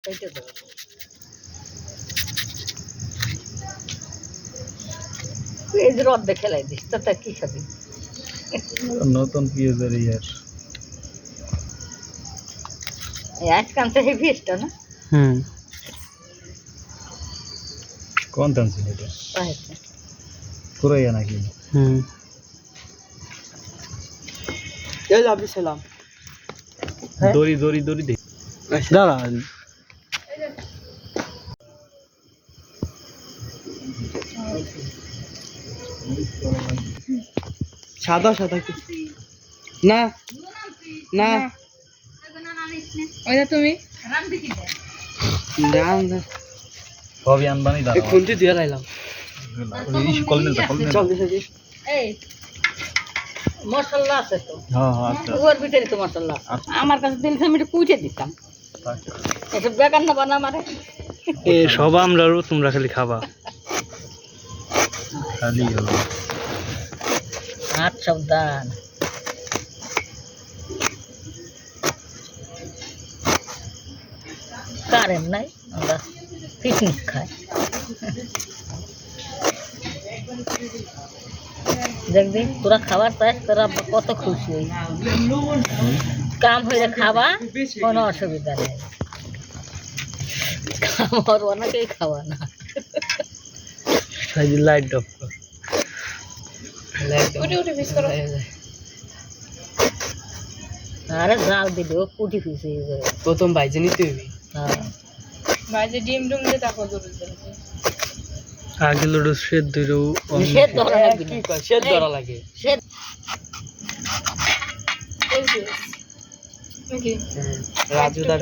কেটে দেবো। এই যে রদ খেলাই দিস, তাতে কি খাবি? নতুন পিঁয়াজের ইয়ার আজকাল তো এই পিসটা না কোন টানছিল এটা পুরাইয়া নাকি এই যাবি ছিলাম দড়ি দড়ি দড়ি দে দাঁড়া সাদা সাদা কি না না ওইটা তুমি জান কবি আনবানি দাঁড়া খুন্তি দিয়ে লাইলাম কলনে কলনে চল দিছে এই মশলা আছে তো, হ্যাঁ হ্যাঁ আচ্ছা ওর ভিতরে তো মশলা আছে। আমার কাছে দিলে আমি একটু কুইটে দিতাম, এটা বেকার না বানা মারে। এ সব আমরা তোমরা খালি খাবা খালি হলো হাত সাবধান। কারেন্ট নাই, আমরা পিকনিক খাই। দেখবি তোরা খাবার পাস, তোরা কত খুশি হই। কাম হইলে খাবা, কোনো অসুবিধা নেই। কাম আর অনেকেই খাওয়া না। লাইট অফ আরে জাল দিলেও কুটি ফিসে যায়। প্রথম ভাইজে নিতে হইবি হ্যাঁ, বাইরে ডিম ডুম দিয়ে তারপর দূরে আগে লড়ু সেদ ধরো নিষেধ ধরা লাগবে না। কি কয় শেদ ধরা লাগে সে- নাকি রাজুদার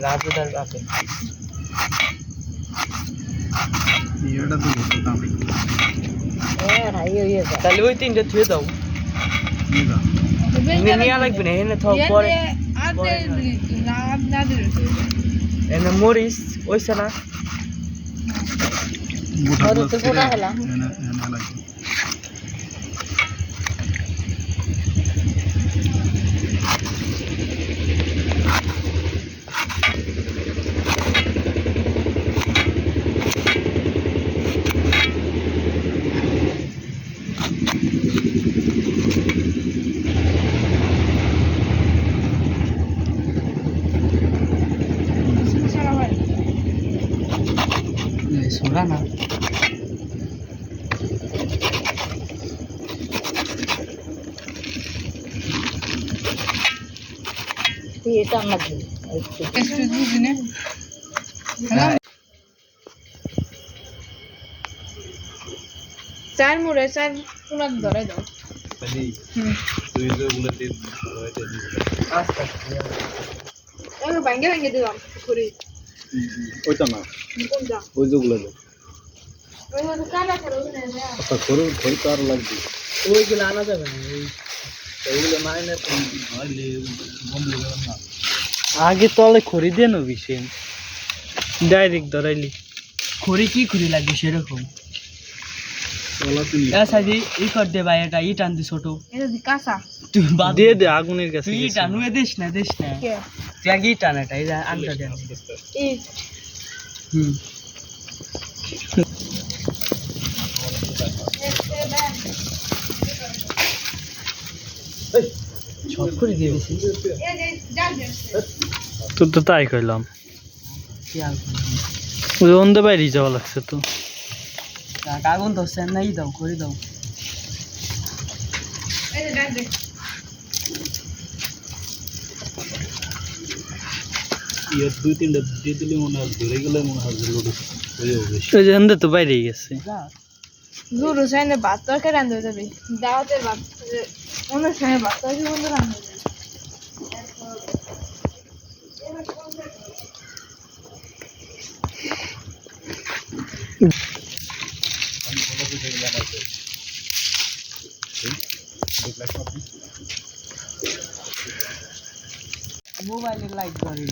রাজুদার বাপে এটা তো বলতাম হ্যাঁ, হাই হয়ে যায়। তাহলে ওই তিনটা থুয়ে দাও নিয়ে লাগবে না এনে থাও পরে এনে মরিস ওইসা না ওরে তো গোটা হলাম। সোনা না তুই এটা আমার দিবি। চার মুড়ে চার পুরা ধরে দাও তুই যে বলে দিস আস্তে আমি ভাঙ্গে ভাঙ্গে দিলাম করে ওইটা না কোনটা ওই যেগুলো দে ওই মতো কাটা করো না আচ্ছা খরু খরু তো আর লাগবে ওইগুলো আনা যাবে না ওইগুলো নাই না নইলে বন্ধ হয়ে যাবে না আগে তলে খড়ি দিয়ে নবি সে ডাইরেক্ট ধরাইলি খড়ি কি খড়ি লাগবে সেরকম চলা তুমি সাইডে ই কর দে ভাই এটা ই টান দি ছোট এটা দি কাঁচা তুই বাদ দিয়ে দে আগুনের কাছে তুই গেছে। টানুয়ে দিস না কে তুই আগে টান এটা এই আনটা দেন এই হুম শর্ট করে দিয়ে দিছি এই যে ডাল দে তোর তো তাই কইলাম কি আর ওই অন্ধে বাইরে যাওয়া লাগছে তো আগুন তো সেন নাই দাও করে দাও এই যে ডাল দে ইয়ার দুই তিনটা দিয়ে দিলে মনে হয় ধরে গেলে মনে হয় যেগুলো হয়ে যাবে ওই যে অন্ধে তো বাইরেই গেছে যা গুরু সাইনে ভাত তরকারি রান্ধতে যাবে দাওয়াতের ভাত অনুষ্ঠানে ভাত তরকারি বন্ধু রান্ধতে যাবে মোবাইলের লাইট ধরে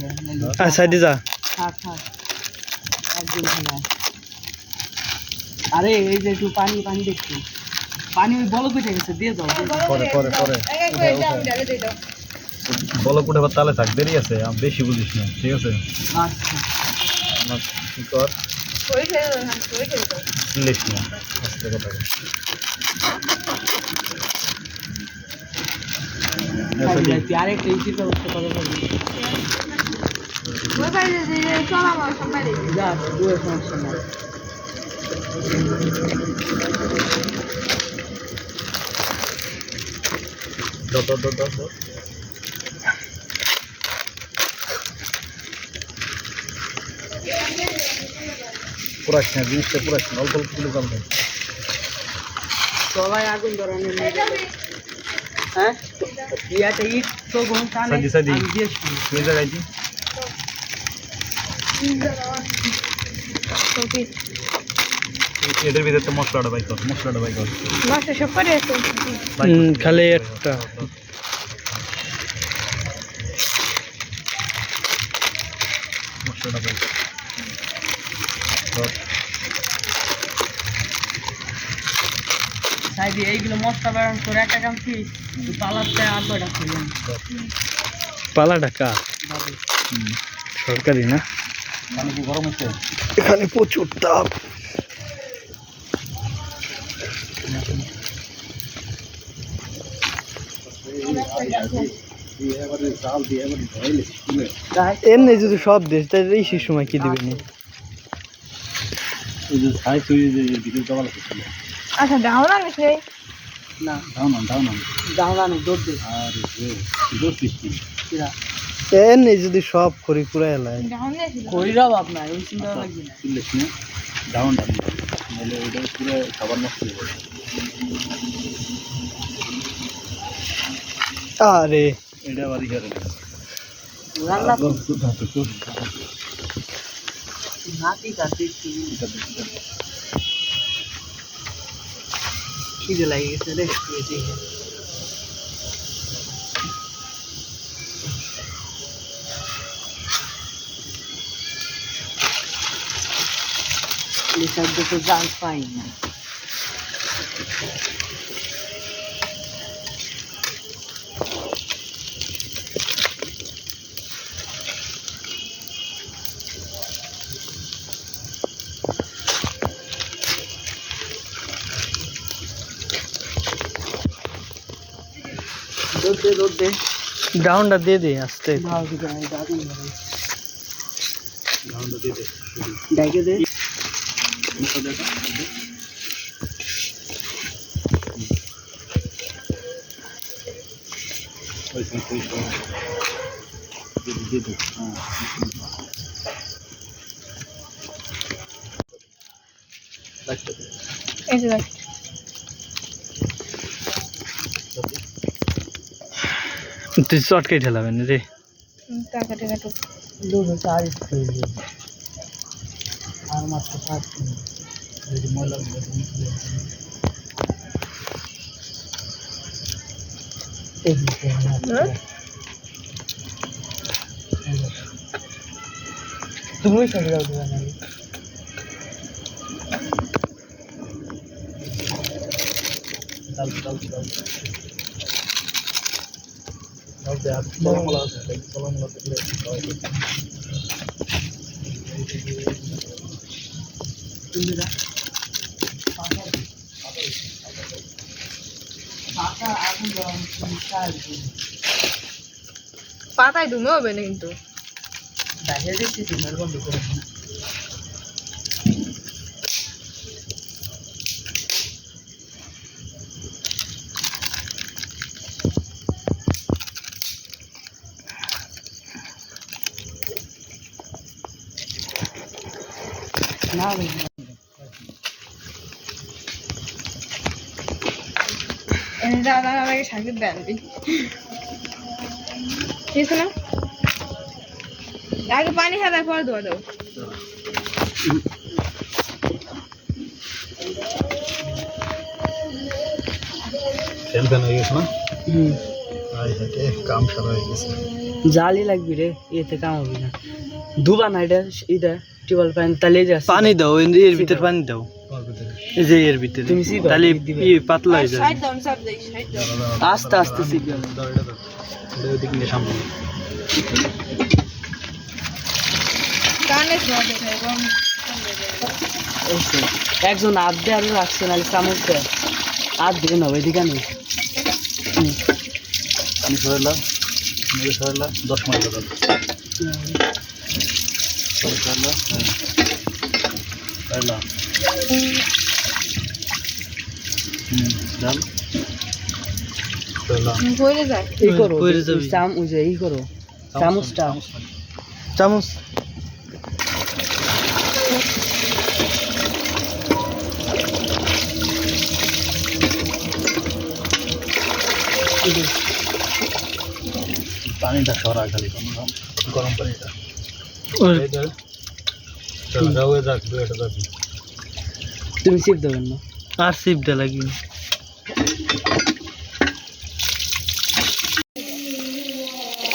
আর সাইডে যা থাক থাক একদিন হলো আরে এই যে একটু পানি পানি দেখছি পানি ওই বলক উঠে গেছে দিয়ে দাও পরে পরে পরে এক এক করে দাও ডালে দিয়ে দাও বলো কোটা বা তালে থাক দেরি আছে বেশি বুঝিস না ঠিক আছে আচ্ছা কি কর ওই খেয়ে দাও, হ্যাঁ, ওই খেয়ে দাও। লিস না আস্তে কথা বল। আরেকটা ইজি ব্যবস্থা করে বলবি ওই বাইরে যে চলা আমার সব বাইরে যা দুয়ে সমস্যা নাই দাও পুরাস না জিনিসটা পুরাস না অল্প অল্প করে জল দেয় চলায় আগুন ধরানোর হ্যাঁ ইয়াতে ইট তো গুণ টানে সাদি, সাদি। আমি দিয়েছি ওই জায়গায় দি এদের ভিতরে তো মশলাটা বাই কর মাছটা সব করে আছে বাই কর। খালি একটা মশলাটা বাই কর। ধর। সাইডে এইগুলো মশলা বারণ করে একটা কাম কি পালাতে আর কয়টা খুলবেন পালা ঢাকা বাবু সরকারি না পানি কি গরম হচ্ছে এখানে প্রচুর তাপ এমনি যদি সব দেশ তাহলে এই সময় কি দিবেন এই যে ছাই তুই যে ভিতরে জল আছে আচ্ছা দাও না আমি সেই না দাও না দাওলানে দৌড় দে আর জোর সৃষ্টি কিরা এমনি যদি সব করি পুরা এলায় দাও না ছিল কইরাও আপনার ওই চিন্তা লাগবে না চিল্লিস না ডাউন নাহলে ওইটা পুরো খাবার নষ্ট হয়ে যাবে আরে এটা বাড়ি করে রান্না না নাতি কাটি খিদে লাগে গেছে রে খেয়েছি এই শব্দ তো জাল পাই না দৌড় দে ডাউনটা দিয়ে দে আস্তে ডাউনটা দিয়ে দে ডাইকে দে মুখটা দেখা ওই দিয়ে দে এই যে দেখ তুই চটকাই ঠেলাবেন রে টাকা টাকা টুক দুটো চার আর মাত্র 5 মিনিট যদি ময়লা তুমি সরে যাও না ডাল দে আর কলমলা আছে কলমলা দিলে পাতায় ধুমে হবে না কিন্তু দেখে দিচ্ছি তোমার বন্ধ করে না দাদা আমাকে শাকের দেন ঠিক আছে না আগে পানি খাওয়া পর ধোয়া দাও ফ্যান হয়ে গেছে না হেঁটে কাম সারা হয়ে গেছে জালি লাগবি রে এতে কাম হবে না দুবা না এটা টিউবওয়েল পানি তাহলে পানি দাও এর ভিতর পানি দাও ওর ভিতরে এই যে এর ভিতরে তুমি চিপা, তাহলে দিবে। পাতলা হয়ে যাবে সাইড দাও সাইড দেই সাইড দাও আস্তে আস্তে চিপে দাও এটা দাও এটা ওই দিক নিয়ে সামনে কানে শোয়া দেখাই গরম এসে একজন হাত দিয়ে আরো রাখছে নাহলে চামচ দেয় হাত দিয়ে না ওইদিকে নেই আমি সরাইলাম মেরে সরাইলাম 10 মিনিট দাও সরাইলাম হ্যাঁ সরাইলাম ডাল সরাইলাম কইরে যায় এই করো কইরে যাবি। ওই যে এই করো চামচটা চামচ পানিটা সরা খালি গরম পানিটা ওর- এইটা চল যাও এ যাক দুইটা যাবি তুমি চিপ দেবেন না আর সিপটা লাগি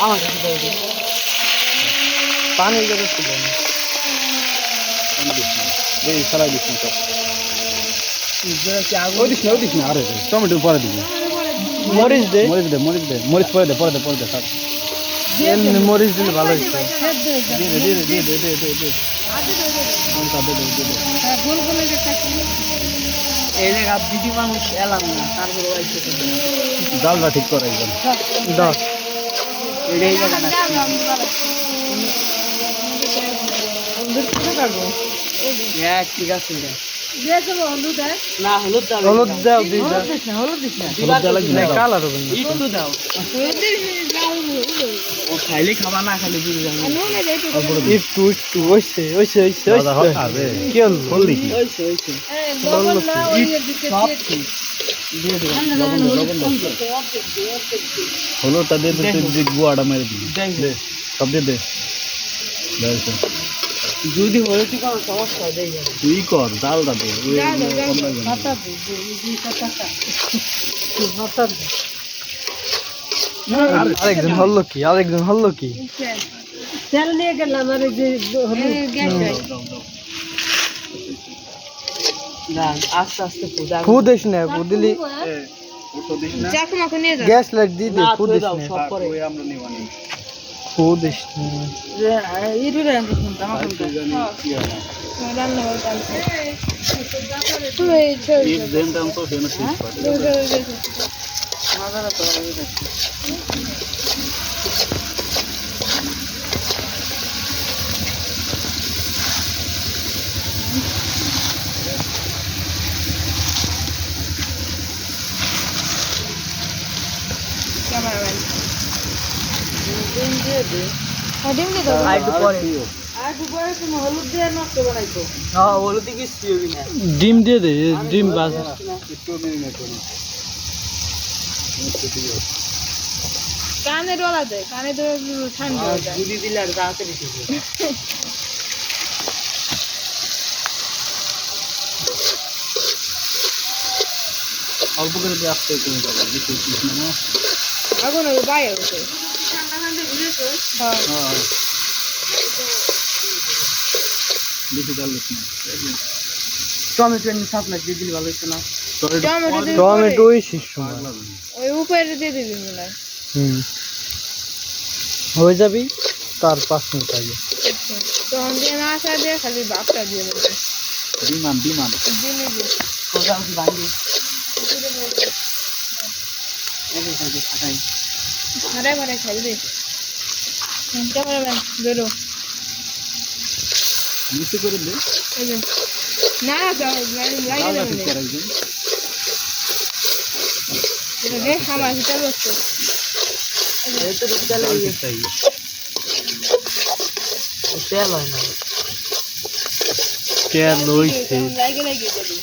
আমার কাছে দাও যে। পানির ব্যবস্থা দেন পানি দিস না এই সারা দিস না সব কি আগুন ওই দিস না আরে টমেটো পরে দিবি মরিচ দে মরিচ পরে দে সব এমনি মরিচ দিলে ভালো হইতো দে এই জায়গা দিদি মানুষ এলাম না তারপরে আইসে ডালটা ঠিক করে একদম দাও এই জায়গা না হ্যাঁ ঠিক আছে না হলুদ দাও হলুদ দাও দিই দাও হলুদ দিস না হলুদ দেওয়া লাগবে না, না কালার হবে না একটু দাও ও খাইলে খাবা না খাইলে বুঝে যাবে একটু একটু ওইসে ওইসে ওইসে দাদা হোক আরে কি হল হল দেখি ওইসে ওইসে সব ঠিক দিয়ে দেবো হলুদটা দিয়ে দে তুই গুয়াটা মেরে দিবি দে সব দিয়ে দে দে যদি হলুদ কোনো সমস্যা হয় দেই যাবে তুই কর ডালটা দে ওই আরেকজন হলো কি তেল নিয়ে গেলাম আর এই যে গ্যাস না আস্তে আস্তে পূজা ফুদিস না ফুদিলি চাকু মাকু নিয়ে যাও গ্যাস লাইট দি দে না ফুদিস দাও না সব পরে ওই আমরা নিবানি ফুদিস না যে ইরু রে আমি শুনতাম রান্না করতে আছে তুই চল এই দেনটাম তো দেন শেষ পারে ক্যামেরাম্যান ডিম দিয়ে দাও আর একটু পরে আর দুপুরে তুমি হলুদ দিয়ে নষ্ট বানাইছো হ্যাঁ হলুদ কি সিওবি না ডিম দিয়ে দে ডিম বাজ একটু মিনিট করুন কানে ডলা দে কানে ধরে ঠান্ডা হয়ে যায় যদি দিলে আর তাড়াতাড়ি ঠিক হবে অল্প করে দিয়ে আসতে কমে যাবে বেশি কিছু না আগুন হবে বাইরে হচ্ছে হ্যাঁ হ্যাঁ বেশি ডাল দিস না টমেটো এমনি সাপলা দিয়ে দিলে ভালো হতো না টমেটো দিয়ে টমেটো ওই শেষ সময় ওই উপরে দিয়ে দিবি মনে হয় হয়ে যাবি তার 5 মিনিট আগে তখন দিয়ে না আসা দিয়ে খালি বাপটা দিয়ে দেবে বিমান দিনে দিয়ে সোজা উঠি ভাঙি এনে সাথে খাটাই ঘরে ঘরে খাই দে ক্যামেরাম্যান বেরো নিচে করে দে এই যে না লাগে ডালটা দেবে ঠিক করে একদম এটা দেখ আমার হিসাব হচ্ছে এই তো তেল ডাল ঠিক চাই তেল হয় না তেল লইছে লাগে লাগে যাবে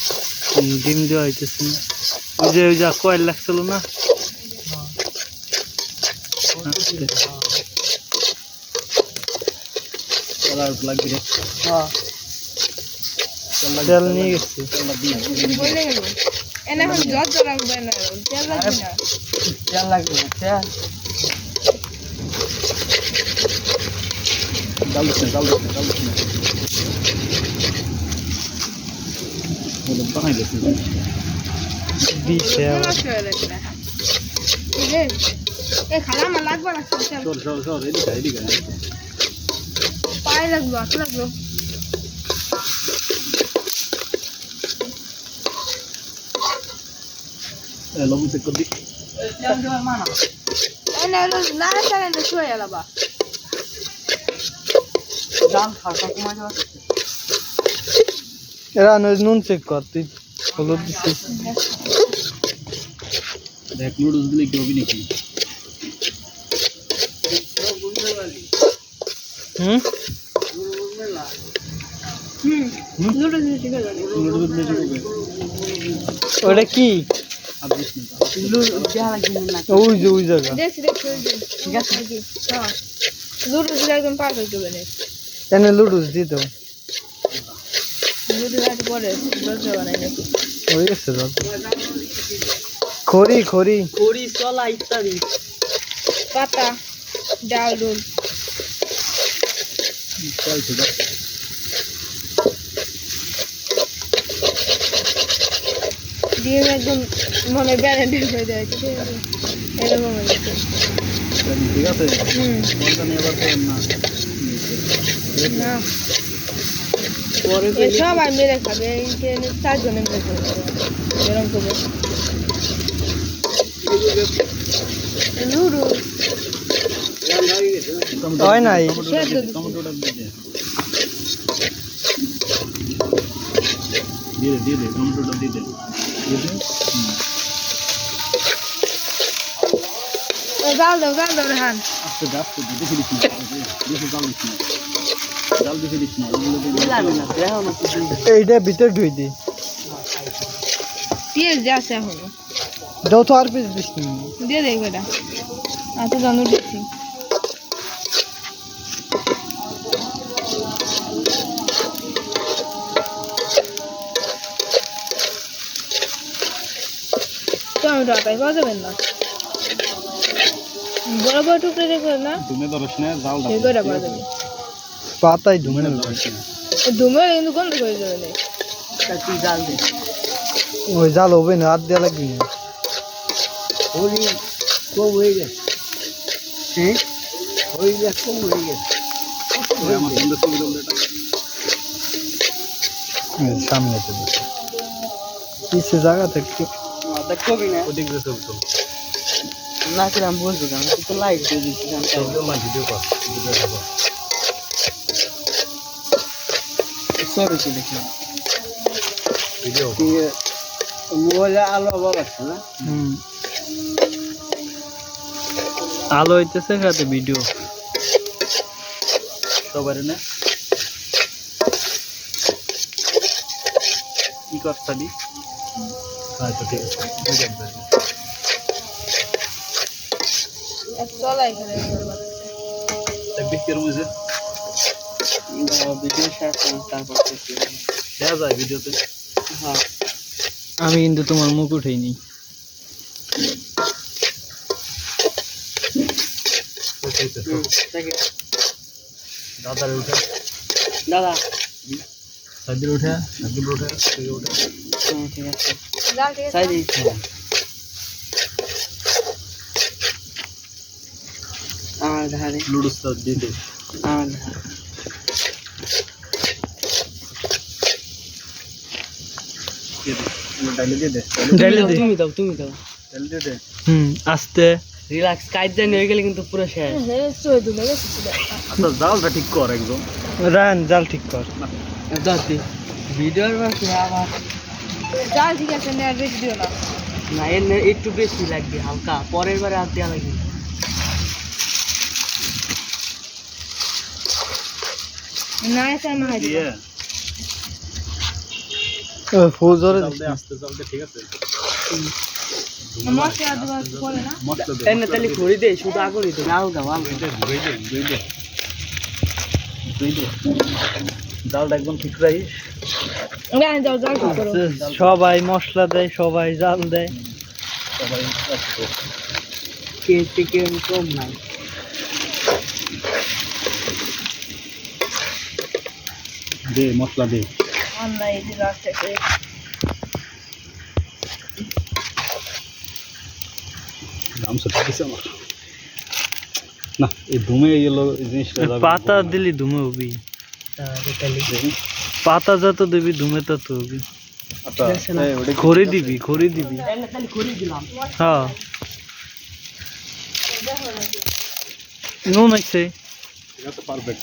ডিম দেওয়া হইতেছে না ওই যে কয়েল লাগছিল না কালার লাগবে রে হ্যাঁ তেল নিয়ে গেছে বলে গেল এনে এখন যত রাখবে না তেল লাগবে না তেল লাগবে না তেল ডাল দিস না হলুদ বানাই দিয়েছি দিছে আবার। নষ্ট হয়ে গেছে না। এ খালা আমার লাগবে না সর এদিকে পায়ে লাগবে হাত লাগবে লবণ চেক করে দিই না না শুয়ে এলাবা জাল হালকা কমা যাওয়া এরা নুন চেক কর তুই হলুদ দিছিস দেখ নুডলস দিলে কি হবে নাকি হুম লুডো দিয়ে ঠিক আছে নুডলস দিলে কি হবে ওটা কি আর দিস না জাল কিনে না ওই জায়গা দেখছি ঠিক আছে হ্যাঁ লুডো দিয়ে একদম পারফেক্ট হবে না এনে লুডুস দি দাও লুডো হাতে পরে দরজা বানাই নাকি ওই এসে দাও খড়ি করি চলা ইত্যাদি পাতা ডাল ডুল চল ঠিক আছে দিয়ে একদম মনে ব্যালেন্স হয়ে যায় ঠিক আছে এরকম হয়ে যাচ্ছে ঠিক আছে বলটা নিয়ে আবার করেন না না পরে এ সবাই মেরে খাবে এইকে 4 জনে মিলে খাবে এরকম করবে লুডো হয় নাই টমেটোটা দিয়ে দে টমেটোটা দিয়ে দে জাল দাও রেহান আস্তে আস্তে দেখে দিচ্ছি বেশি জাল দিচ্ছি না লাগে না দেখো না কিছু এইটা ভিতর ঢুই দি পেঁয়াজ আছে এখন দাও তো আর পিস দিস নি দিয়ে দেখ বেটা আচ্ছা জানো দিচ্ছি টমেটো আটাই পাওয়া যাবেন না বড় বড় টুকরো দেখবে না তুমি ধরস না জাল এগুলো পাওয়া যাবে পাতাই ধুমে ধুমে কিন্তু গন্ধ করে যাবে না তুই জাল দে ওই জাল হবে না আর দেয়া লাগবে না ওই কম হয়ে গেছে হ্যাঁ ওই কম হয়ে গেছে আমার বন্ধু ছবি দাও এটা সামনে তো কিছু জায়গা থেকে দেখ কবি না ওদিক দিয়ে ছবি তোল না কিরাম বলবো কেন তুই তো লাইট দিয়ে দিচ্ছি ভিডিও কর ভিডিও করো সরি তো দেখি ভিডিও মোবাইলে আলো অভাব আছে না আলো হইতেছে খাতে ভিডিও সবাই না কি করছালি আচ্ছা ঠিক আছে চলাই করে বিকের মুজে ভিডিও শেয়ার করুন তারপর দেখি দেখা যায় ভিডিওতে হ্যাঁ আমি কিন্তু তোমার মুখ উঠাইনি দাদারে উঠে দাদা সাইডে উঠে সাইডে উঠে থেকে উঠে ঠিক আছে জাল ঠিক আছে সাইড দিচ্ছি আমার ধারে লুডুসটা দিয়ে দে আমার ধারে ডাইলে দিয়ে দে ডাইলে দে তুমি দাও ডাইলে দিয়ে দে আস্তে রিল্যাক্স কাজ জানি হয়ে গেলে কিন্তু পুরো শেষ চলে দুলে গেছে আচ্ছা জালটা ঠিক কর একদম রান জাল ঠিক কর দাদি ভিডিওর বাকি আবার জাল ঠিক আছে না বেশি দিও না না এর একটু বেশি লাগবে হালকা পরের বারে আর দেওয়া লাগবে না এসে মা হাই দিয়ে ফৌজরে জাল দে আস্তে জাল দে ঠিক আছে মশলা দেওয়া পরে না মশলা দে এনে তাহলে ঘুরি দে শুধু আগুনই তো আলু দাও আলু ধুই দে জালটা একদম ঠিক রাখিস না যাও জাল ঠিক করো সবাই মশলা দেয় সবাই জাল দেয় সবাই কে থেকে কম নাই দে মশলা দে অনলাইন দিলাতে দাম সত্যি দিছে আমার না এই ধুমে গেল এই জিনিসটা যাবে পাতা দিলি ধুমে হবি দেখি। পাতা যত দিবি ধুমে তত হবি আচ্ছা এই ওটা খড়ি দিবি তাহলে করে দিলাম হ্যাঁ নুন আছে এটা তো পারফেক্ট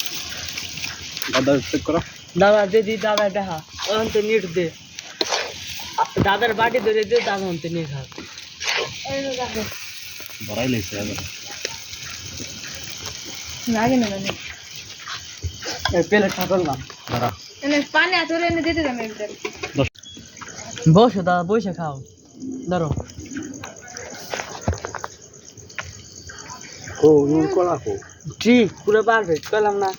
দাদা চেক করা দাদা দিদি দাদা দেখা অন্তে নিট দে দাদার বাটি ধরে দে দাদা অন্তে নিয়ে খা বড়াই লেছে আবার লাগে না মানে পেলে ঠাকুরলাম দাঁড়া এনে পানি আতরে এনে দিতে দাম একদম বসো দাদা বসে খাও ধরো ও নুন কলা কো ঠিক পুরো পারফেক্ট করলাম না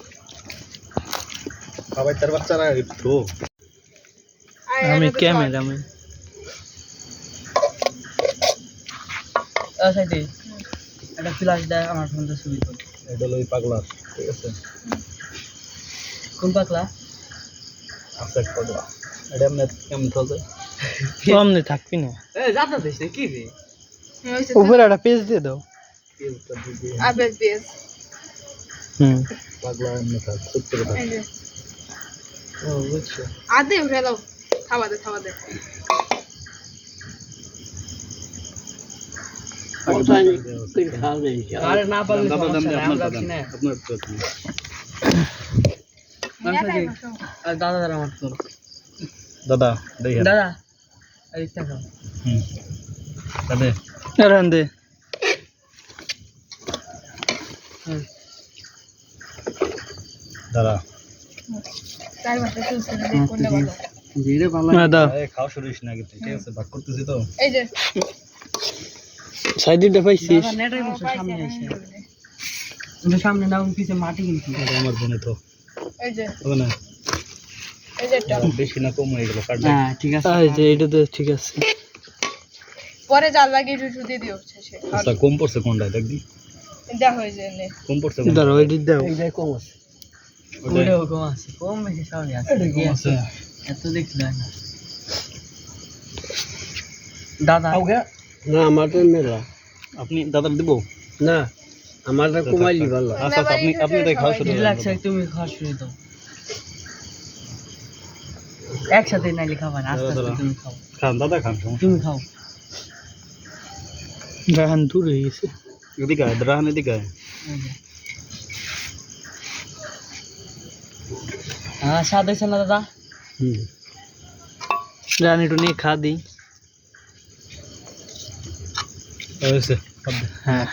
খাবার তার বাচ্চারা একটু আমি ক্যামেরাম্যান সাইডে একটা ফ্ল্যাশ দেয় আমার ফোনটা ছবি তো এটা হলো ওই পাগলা ঠিক আছে কোন পাকলা আছে এক পাগলা এটা এমনি কেমন চলছে সামনে থাকবি না এ যাতা দিস কি রে উপরে একটা পেজ দিয়ে দাও আবেদ বেস হুম পাগলা এমনি থাক সত্যি কথা এই যে ও বুঝছো আদে উঠে দাও খাওয়া দে আরে না পারলে দাদা দেন সমস্যা নাই, আপনার আমরা দেন কিনে আপনার প্রশ্ন আর দাদা দাদা আমার তো দাদা দেখেন দাদা আরেকটা খাও হুম দাদা রান দে দাদা তাই মাত্র চলছে না কোনটা ভালো ধীরে ভালো না দাও এই খাওয়া শুরু হইস না কিন্তু ঠিক আছে ভাগ করতেছি তো এই যে সাইডটা পাইছিস দাদা নেটাই বসে সামনে এসে তুমি সামনে নাও পিছে মাটি কিন্তু এটা আমার বোনে তো এই যে হবে না এটা বেশি না কম হয়ে গেল কাট হ্যাঁ ঠিক আছে এই যে এটা তো ঠিক আছে পরে জাল লাগিয়ে একটু দিয়ে দিও শেষে আচ্ছা কম পড়ছে কোনটা দেখবি দেখ হয়ে যায় নে কম পড়ছে কোনটা? দাঁড়াও এটি দাও এই যে কম আছে ওটাই ওটাও কম আছে কম বেশি সামনে আছে কম আছে এত দেখলে হয় না দাদা না আমার তো মেলা আপনি দাদা দিব না আমার তো কমাইলি ভালো আচ্ছা আচ্ছা, আপনি তাই খাওয়া শুরু ঠিক করেন। লাগছে তুমি খাওয়া শুরু দাও একসাথে নাইলে খাবা না আস্তে আস্তে তুমি খাও খান দাদা খান সমস্যা তুমি খাও গান দূর হয়ে গেছে নেই। এদিকে আয় দাঁড়ান এদিকে আয়। হ্যাঁ স্বাদ হয়েছে না দাদা হুম রান একটু নিয়ে খা দিই হয়েছে হ্যাঁ